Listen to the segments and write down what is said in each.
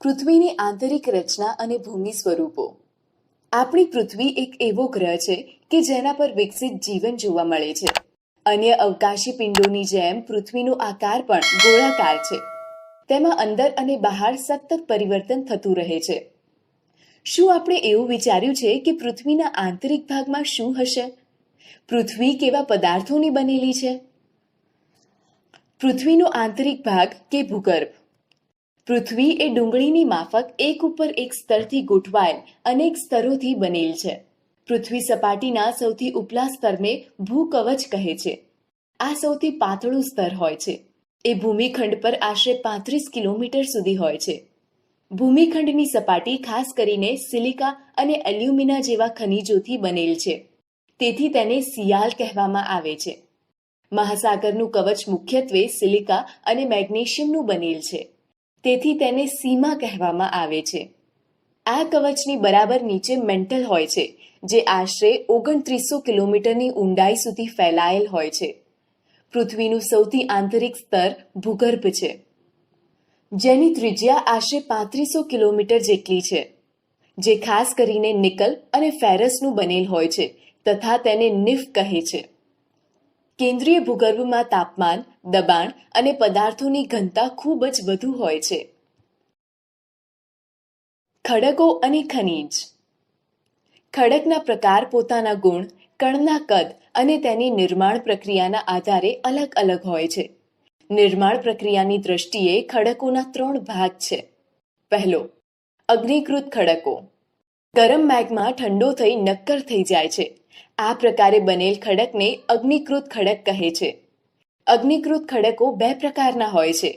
પૃથ્વીની આંતરિક રચના અને ભૂમિ સ્વરૂપો. આપણી પૃથ્વી એક એવો ગ્રહ છે કે જેના પર વિકસિત જીવન જોવા મળે છે. અન્ય અવકાશી પિંડોની જેમ પૃથ્વીનો આકાર પણ ગોળાકાર છે. તેમાં અંદર અને બહાર સતત પરિવર્તન થતું રહે છે. શું આપણે એવું વિચાર્યું છે કે પૃથ્વીના આંતરિક ભાગમાં શું હશે? પૃથ્વી કેવા પદાર્થોની બનેલી છે? પૃથ્વીનો આંતરિક ભાગ કે ભૂગર્ભ. પૃથ્વી એ ડુંગળીની માફક એક ઉપર એક સ્તરથી ગોઠવાયેલ અનેક સ્તરોથી બનેલ છે. પૃથ્વી સપાટીના સૌથી ઉપલા સ્તરને ભૂકવચ કહે છે. આ સૌથી પાતળું સ્તર હોય છે. એ ભૂમિખંડ પર આશરે 35 કિલોમીટર સુધી હોય છે. ભૂમિખંડની સપાટી ખાસ કરીને સિલિકા અને એલ્યુમિના જેવા ખનિજોથી બનેલ છે. તેથી તેને સિયાલ કહેવામાં આવે છે. મહાસાગરનું કવચ મુખ્યત્વે સિલિકા અને મેગ્નેશિયમનું બનેલ છે. તેથી તેને સીમા કહેવામાં આવે છે. આ કવચની બરાબર નીચે મેન્ટલ હોય છે, જે આશરે 2900 કિલોમીટરની ઊંડાઈ સુધી ફેલાયેલ હોય છે. પૃથ્વીનું સૌથી આંતરિક સ્તર ભૂગર્ભ છે, જેની ત્રિજ્યા આશરે 3500 કિલોમીટર જેટલી છે, જે ખાસ કરીને નિકલ અને ફેરસનું બનેલ હોય છે તથા તેને નિફ કહે છે. કેન્દ્રીય ભૂગર્ભમાં તાપમાન, દબાણ અને પદાર્થોની ઘનતા ખૂબ જ વધુ હોય છે. ખડકો અને ખનિજ. ખડકના પ્રકાર પોતાના ગુણ, કણના કદ અને તેની નિર્માણ પ્રક્રિયાના આધારે અલગ અલગ હોય છે. નિર્માણ પ્રક્રિયાની દ્રષ્ટિએ ખડકોના 3 ભાગ છે. પહેલો, અગ્નિકૃત ખડકો. ગરમ મેગ્મા ઠંડો થઈ નક્કર થઈ જાય છે. આ પ્રકારે બનેલ ખડકને અગ્નિકૃત ખડક કહે છે. અગ્નિકૃત ખડકો 2 પ્રકારના હોય છે: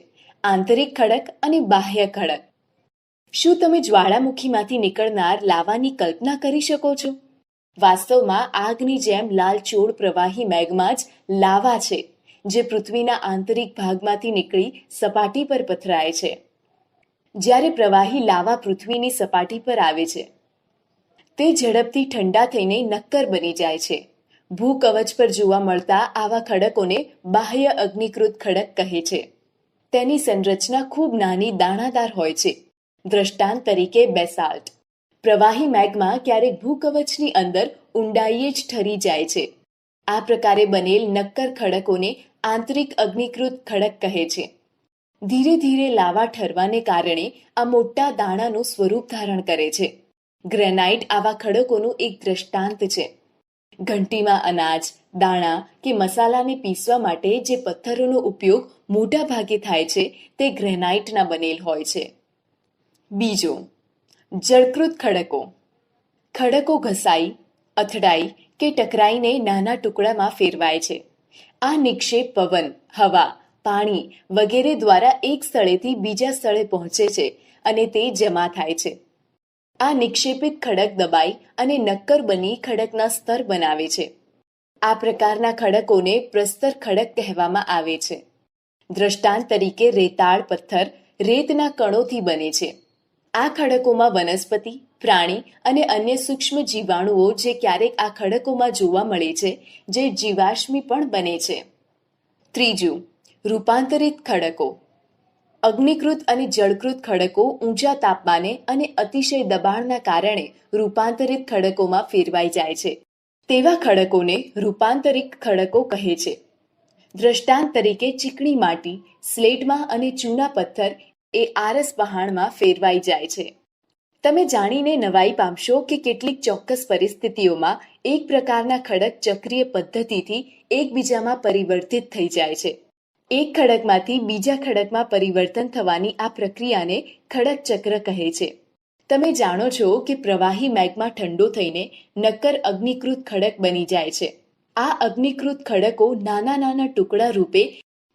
આંતરિક ખડક અને બાહ્ય ખડક. શું તમે જ્વાળામુખીમાંથી નીકળનાર લાવાની કલ્પના કરી શકો છો? વાસ્તવમાં આગની જેમ લાલચોળ પ્રવાહી મેગ્મા જ લાવા છે, જે પૃથ્વીના આંતરિક ભાગમાંથી નીકળી સપાટી પર પથરાય છે. જ્યારે પ્રવાહી લાવા પૃથ્વીની સપાટી પર આવે છે, તે ઝડપથી ઠંડા થઈને નક્કર બની જાય છે. ભૂકવચ પર જોવા મળતા આવા ખડકોને બાહ્ય અગ્નિકૃત ખડક કહે છે. તેની સંરચના ખૂબ નાની દાણાદાર હોય છે. દ્રષ્ટાંત તરીકે બેસાલ્ટ. પ્રવાહી મેગ્મા ક્યારેક ભૂકવચની અંદર ઊંડાઈએ જ ઠરી જાય છે. આ પ્રકારે બનેલ નક્કર ખડકોને આંતરિક અગ્નિકૃત ખડક કહે છે. ધીરે ધીરે લાવા ઠરવાને કારણે આ મોટા દાણાનું સ્વરૂપ ધારણ કરે છે. ગ્રેનાઇટ આવા ખડકોનું એક દ્રષ્ટાંત છે. ઘંટીમાં અનાજ, દાણા કે મસાલાને પીસવા માટે જે પથ્થરોનો ઉપયોગ મોટા ભાગે થાય છે, તે ગ્રેનાઇટના બનેલ હોય છે. બીજો, જળકૃત ખડકો. ખડકો ઘસાઈ, અથડાઈ કે ટકરાઈને નાના ટુકડામાં ફેરવાય છે. આ નિક્ષેપ પવન, હવા, પાણી વગેરે દ્વારા એક સ્થળેથી બીજા સ્થળે પહોંચે છે અને તે જમા થાય છે. આ નિક્ષેપિત ખડક દબાઈ અને નક્કર બની ખડકના સ્તર બનાવે છે. આ પ્રકારના ખડકોને પ્રસ્તર ખડક કહેવામાં આવે છે. દ્રષ્ટાંત તરીકે રેતાળ પથ્થર રેતના કણોથી બને છે. આ ખડકોમાં વનસ્પતિ, પ્રાણી અને અન્ય સૂક્ષ્મ જીવાણુઓ જે ક્યારેક આ ખડકોમાં જોવા મળે છે, જે જીવાશ્મી પણ બને છે. ત્રીજું, રૂપાંતરિત ખડકો. અગ્નિકૃત અને જળકૃત ખડકો ઊંચા તાપમાને અને અતિશય દબાણના કારણે રૂપાંતરિત ખડકોમાં ફેરવાઈ જાય છે. તેવા ખડકોને રૂપાંતરિત ખડકો કહે છે. દ્રષ્ટાંત તરીકે ચીકણી માટી, સ્લેટમાં અને ચૂના પથ્થર એ આરસ પહાણમાં ફેરવાઈ જાય છે. તમે જાણીને નવાઈ પામશો કે કેટલીક ચોક્કસ પરિસ્થિતિઓમાં એક પ્રકારના ખડક ચક્રીય પદ્ધતિથી એકબીજામાં પરિવર્તિત થઈ જાય છે. એક ખડકમાંથી બીજા ખડકમાં પરિવર્તન થવાની આ પ્રક્રિયાને ખડક ચક્ર કહે છે. તમે જાણો છો કે પ્રવાહી મેગ્મા ઠંડો થઈને નક્કર અગ્નિકૃત ખડક બની જાય છે. આ અગ્નિકૃત ખડકો નાના નાના ટુકડા રૂપે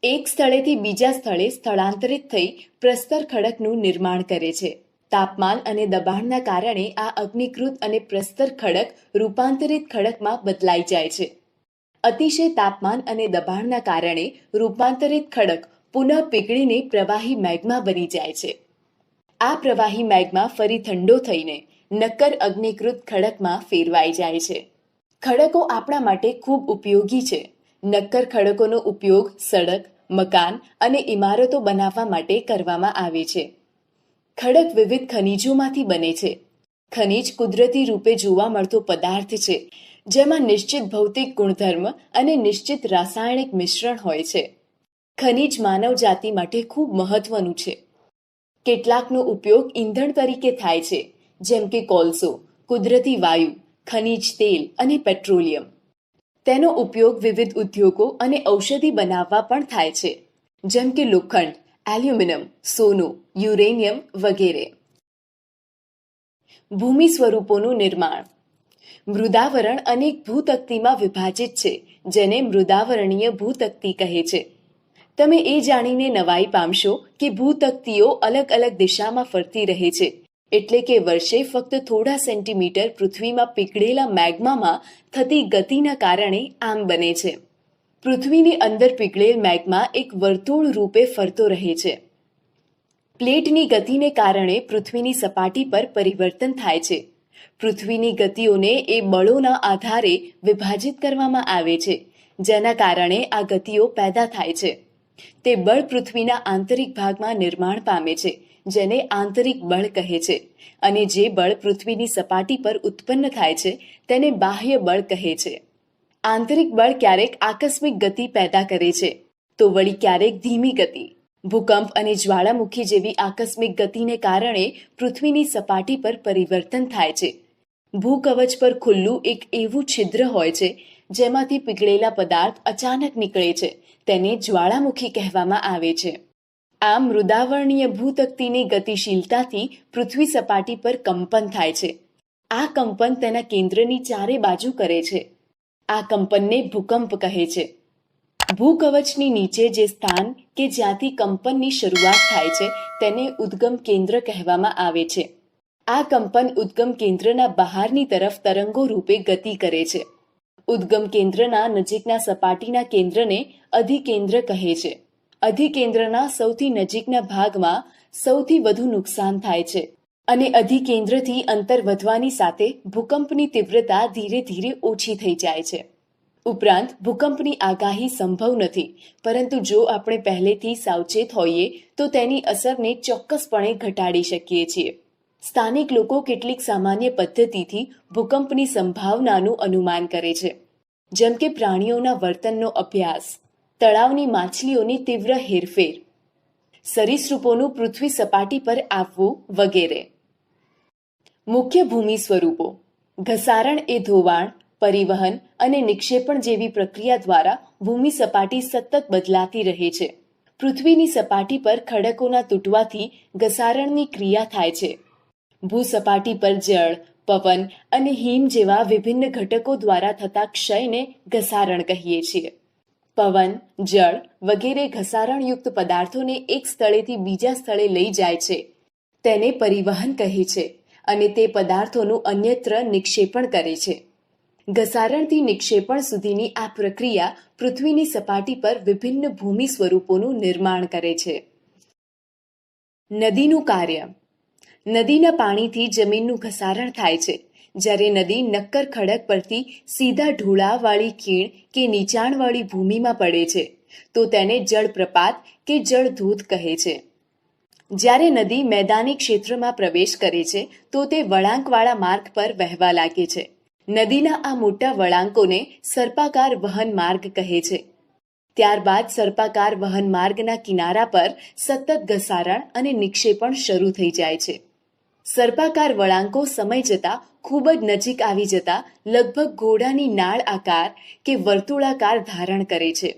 એક સ્થળેથી બીજા સ્થળે સ્થળાંતરિત થઈ પ્રસ્તર ખડકનું નિર્માણ કરે છે. તાપમાન અને દબાણના કારણે આ અગ્નિકૃત અને પ્રસ્તર ખડક રૂપાંતરિત ખડકમાં બદલાઈ જાય છે. અતિશય તાપમાન અને દબાણના કારણે રૂપાંતરિત ખડક પુનઃ પીગળીને પ્રવાહી મેગ્મા બની જાય છે. આ પ્રવાહી મેગ્મા ફરી ઠંડો થઈને નક્કર અગ્નિકૃત ખડકમાં ફેરવાઈ જાય છે. ખડકો આપણા માટે ખૂબ ઉપયોગી છે. નક્કર ખડકોનો ઉપયોગ સડક, મકાન અને ઇમારતો બનાવવા માટે કરવામાં આવે છે. ખડક વિવિધ ખનિજોમાંથી બને છે. ખનિજ કુદરતી રૂપે જોવા મળતો પદાર્થ છે, જેમાં નિશ્ચિત ભૌતિક ગુણધર્મ અને નિશ્ચિત રાસાયણિક મિશ્રણ હોય છે. ખનિજ માનવ જાતિ માટે ખૂબ મહત્વનું છે. કેટલાકનો ઉપયોગ ઈંધણ તરીકે થાય છે, જેમ કે કોલસો, કુદરતી વાયુ, ખનિજ તેલ અને પેટ્રોલિયમ. તેનો ઉપયોગ વિવિધ ઉદ્યોગો અને ઔષધિ બનાવવા પણ થાય છે, જેમ કે લોખંડ, એલ્યુમિનિયમ, સોનું, યુરેનિયમ વગેરે. ભૂમિ સ્વરૂપોનું નિર્માણ. મૃદાવરણ અનેક ભૂતકતીમાં વિભાજિત છે, જેને મૃદાવરણીય ભૂતકતી કહે છે. તમે એ જાણીને નવાઈ પામશો કે ભૂતકતીઓ અલગ અલગ દિશામાં ફરતી રહે છે, એટલે કે વર્ષે ફક્ત થોડા સેન્ટીમીટર પૃથ્વીમાં પીગળેલા મેગ્મામાં થતી ગતિના કારણે આમ બને છે. પૃથ્વીની અંદર પીગળેલ મેગ્મા એક વર્તુળ રૂપે ફરતો રહે છે. પ્લેટની ગતિને કારણે પૃથ્વીની સપાટી પર પરિવર્તન થાય છે. પૃથ્વીની ગતિઓને એ બળોના આધારે વિભાજિત કરવામાં આવે છે, જેના કારણે આ ગતિઓ પેદા થાય છે. તે બળ પૃથ્વીના આંતરિક ભાગમાં નિર્માણ પામે છે, જેને આંતરિક બળ કહે છે, અને જે બળ પૃથ્વીની સપાટી પર ઉત્પન્ન થાય છે તેને બાહ્ય બળ કહે છે. આંતરિક બળ ક્યારેક આકસ્મિક ગતિ પેદા કરે છે, તો વળી ક્યારેક ધીમી ગતિ. ભૂકંપ અને જ્વાળામુખી જેવી આકસ્મિક ગતિને કારણે પૃથ્વીની સપાટી પર પરિવર્તન થાય છે. ભૂકવચ પર ખુલ્લું એક એવું છિદ્ર હોય છે, જેમાંથી પીગળેલા પદાર્થ અચાનક નીકળે છે. તેને જ્વાળામુખી કહેવામાં આવે છે. આમ મૃદાવરણીય ભૂતકતીની ગતિશીલતાથી પૃથ્વી સપાટી પર કંપન થાય છે. આ કંપન તેના કેન્દ્રની ચારે બાજુ કરે છે. આ કંપનને ભૂકંપ કહે છે. ભૂકવચની નીચે જે સ્થાન કે જ્યાંથી કંપનની શરૂઆત થાય છે તેને ઉદ્ગમ કેન્દ્ર કહેવામાં આવે છે. આ કંપન ઉદ્ગમ કેન્દ્રના બહારની તરફ તરંગો રૂપે ગતિ કરે છે. ઉદ્ગમ કેન્દ્રના નજીકના સપાટીના કેન્દ્રને અધિકેન્દ્ર કહે છે. અધિકેન્દ્રના સૌથી નજીકના ભાગમાં સૌથી વધુ નુકસાન થાય છે, અને અધિકેન્દ્રથી અંતર વધવાની સાથે ભૂકંપની તીવ્રતા ધીરે ધીરે ઓછી થઈ જાય છે. ઉપરાંત ભૂકંપની આગાહી સંભવ નથી, પરંતુ જો આપણે પહેલેથી સાવચેત હોઈએ તો તેની અસરને ચોક્કસપણે ઘટાડી શકીએ છીએ. સ્થાનિક લોકો કેટલીક સામાન્ય પદ્ધતિથી ભૂકંપની સંભાવનાનું અનુમાન કરે છે, જેમ કે પ્રાણીઓના વર્તનનો અભ્યાસ, તળાવની માછલીઓની તીવ્ર હેરફેર, સરીસૃપોનું પૃથ્વી સપાટી પર આવવું વગેરે. મુખ્ય ભૂમિ સ્વરૂપો. ઘસારણ એ ધોવાણ, પરિવહન અને નિક્ષેપણ જેવી પ્રક્રિયા દ્વારા ભૂમિ સપાટી સતત બદલાતી રહે છે. પૃથ્વીની સપાટી પર ખડકોના તૂટવાથી ઘસારણની ક્રિયા થાય છે. ભૂસપાટી પર જળ, પવન અને હિમ જેવા વિભિન્ન ઘટકો દ્વારા થતા ક્ષયને ઘસારણ કહીએ છીએ. પવન, જળ વગેરે ઘસારણયુક્ત પદાર્થોને એક સ્થળેથી બીજા સ્થળે લઈ જાય છે, તેને પરિવહન કહે છે, અને તે પદાર્થોનું અન્યત્ર નિક્ષેપણ કરે છે. ઘસારણથી નિક્ષેપણ સુધીની આ પ્રક્રિયા પૃથ્વીની સપાટી પર વિભિન્ન ભૂમિ સ્વરૂપોનું નિર્માણ કરે છે. નદીનું કાર્ય. નદીના પાણીથી જમીનનું ઘસારણ થાય છે. જ્યારે નદી નક્કર ખડક પરથી સીધા ઢોળાવવાળી ખીણ કે નીચાણવાળી ભૂમિમાં પડે છે, તો તેને જળપ્રપાત કે જળધોધ કહે છે. જ્યારે નદી મેદાની ક્ષેત્રમાં પ્રવેશ કરે છે, તો તે વળાંકવાળા માર્ગ પર વહેવા લાગે છે. નદીના આ મોટા વળાંકોને સર્પાકાર વહન માર્ગ કહે છે. ત્યારબાદ સર્પાકાર વહન માર્ગના કિનારા પર સતત ઘસારણ અને નિક્ષેપણ શરૂ થઈ જાય છે. સર્પાકાર વળાંકો સમય જતાં ખૂબ જ નજીક આવી જતા લગભગ ઘોડાની નાળ આકાર કે વર્તુળાકાર ધારણ કરે છે.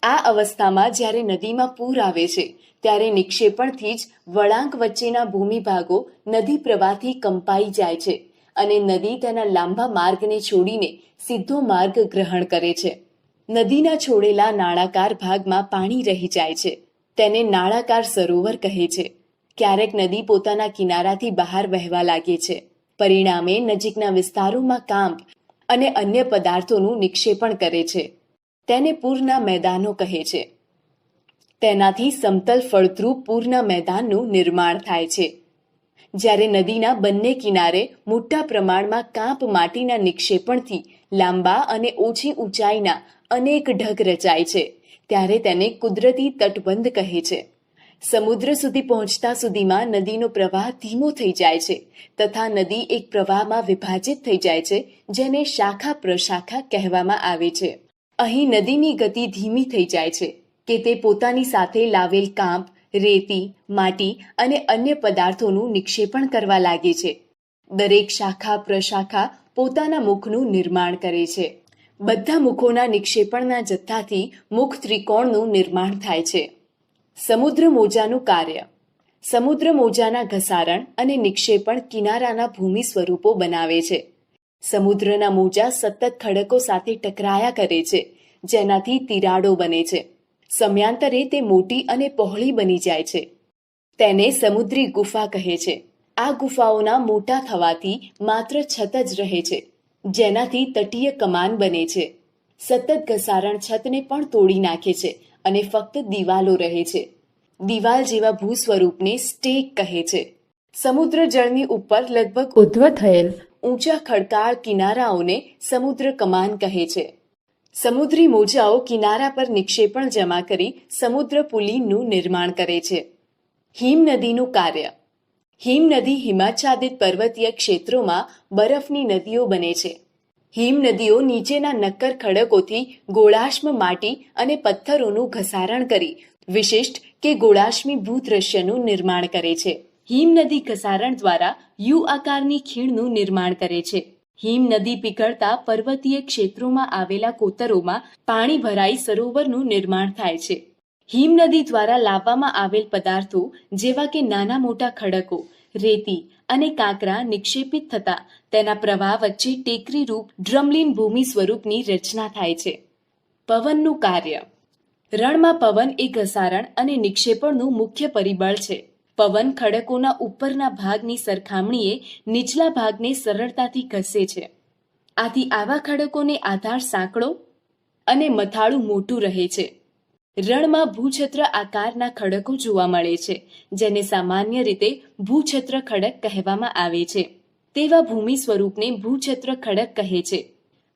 આ અવસ્થામાં જ્યારે નદીમાં પૂર આવે છે, ત્યારે નિક્ષેપણથી જ વળાંક વચ્ચેના ભૂમિભાગો નદી પ્રવાહથી કંપાઈ જાય છે, અને નદી તેના લાંબા માર્ગને છોડીને સીધો માર્ગ ગ્રહણ કરે છે. નદીના છોડેલા નાળાકાર ભાગમાં પાણી રહી જાય છે. તેને નાળાકાર સરોવર કહે છે. ક્યારેક નદી પોતાના કિનારાથી બહાર વહેવા લાગે છે. પરિણામે નજીકના વિસ્તારોમાં કાંપ અને અન્ય પદાર્થોનું નિક્ષેપણ કરે છે. તેને પૂરના મેદાનો કહે છે. તેનાથી સમતલ ફળદ્રુપ પૂરના મેદાનનું નિર્માણ થાય છે. જ્યારે નદીના બંને કિનારે મોટા પ્રમાણમાં કાંપ માટીના નિક્ષેપણથી લાંબા અને ઓછી ઊંચાઈના અનેક ઢગ રચાય છે, ત્યારે તેને કુદરતી તટબંધ કહે છે. સમુદ્ર સુધી પહોંચતા સુધીમાં નદીનો પ્રવાહ ધીમો થઈ જાય છે તથા નદી એક પ્રવાહમાં વિભાજિત થઈ જાય છે, જેને શાખા પ્રશાખા કહેવામાં આવે છે. અહીં નદીની ગતિ ધીમી થઈ જાય છે કે તે પોતાની સાથે લાવેલ કાંપ, રેતી, માટી અને અન્ય પદાર્થોનું નિક્ષેપણ કરવા લાગે છે. દરેક શાખા પ્રશાખા પોતાના મુખનું નિર્માણ કરે છે. બધા મુખોના નિક્ષેપણના જથ્થાથી મુખ ત્રિકોણનું નિર્માણ થાય છે. સમુદ્ર મોજાનું કાર્ય. સમુદ્ર મોજાના ઘસારણ અને નિક્ષેપણ કિનારાના ભૂમિ સ્વરૂપો બનાવે છે. સમુદ્રના મોજા સતત ખડકો સાથે ટકરાયા કરે છે, જેનાથી તિરાડો બને છે. સમયાંતરે તે મોટી અને પહોળી બની જાય છે. તેને સમુદ્રી ગુફા કહે છે. આ ગુફાઓના મોટા થવાથી માત્ર છત જ રહે છે, જેનાથી તટીય કમાન બને છે. સતત ઘસારણ છતને પણ તોડી નાખે છે અને ફક્ત દિવાલો રહે છે. દિવાલ જેવા ભૂ સ્વરૂપને સ્ટેક કહે છે. સમુદ્ર જળની ઉપર લગભગ ઉધ્વ થયેલ ઊંચા ખડકાળ કિનારાઓને સમુદ્ર કમાન કહે છે. સમુદ્રી મોજાઓ કિનારા પર નિક્ષેપણ જમા કરી સમુદ્ર પુલિનનું નિર્માણ કરે છે. હિમનદીનું કાર્ય. હિમનદી હિમાચ્છાદિત પર્વતીય ક્ષેત્રોમાં બરફની નદીઓ બને છે. હિમનદીઓ નીચેના નક્કર ખડકોથી ગોળાશ્મ માટી અને પથ્થરોનું ઘસારણ કરી વિશિષ્ટ કે ગોળાશ્મી ભૂદ્રશ્યનું નિર્માણ કરે છે. હિમનદી ઘસારણ દ્વારા યુ આકારની ખીણનું નિર્માણ કરે છે. હિમનદી પીગળતા પર્વતીય ક્ષેત્રોમાં આવેલા કોતરોમાં પાણી ભરાઈ સરોવરનું નિર્માણ થાય છે. હિમનદી દ્વારા લાવવામાં આવેલ પદાર્થો જેવા કે નાના મોટા ખડકો, રેતી અને કાંકરા નિક્ષેપિત થતા તેના પ્રવાહ વચ્ચે ટેકરી રૂપ ડ્રમલીન ભૂમિ સ્વરૂપની રચના થાય છે. પવનનું કાર્ય. રણમાં પવન એ ઘસારણ અને નિક્ષેપણનું મુખ્ય પરિબળ છે. પવન ખડકોના ઉપરના ભાગની સરખામણીએ નીચલા ભાગને સરળતાથી ઘસે છે. આથી આવા ખડકોને આધાર સાંકડો અને મથાળું મોટું રહે છે. રણમાં ભૂછત્ર આકારના ખડકો જોવા મળે છે, જેને સામાન્ય રીતે ભૂછત્ર ખડક કહેવામાં આવે છે. તેવા ભૂમિ સ્વરૂપને ભૂછત્ર ખડક કહે છે.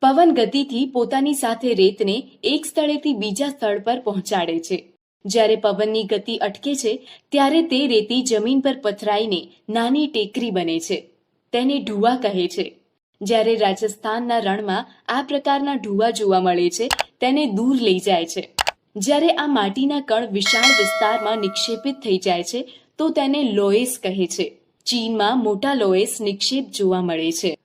પવન ગતિથી પોતાની સાથે રેતને એક સ્થળેથી બીજા સ્થળ પર પહોંચાડે છે. જ્યારે પવનની ગતિ અટકે છે ત્યારે તે રેતી જમીન પર પથરાઈને નાની ટેકરી બને છે. તેને ઢુવા કહે છે. જ્યારે રાજસ્થાનના રણમાં આ પ્રકારના ઢુવા જોવા મળે છે, તેને દૂર લઈ જાય છે. જ્યારે આ માટીના કણ વિશાળ વિસ્તારમાં નિક્ષેપિત થઈ જાય છે તો તેને લોએસ કહે છે. ચીનમાં મોટા લોએસ નિક્ષેપ જોવા મળે છે.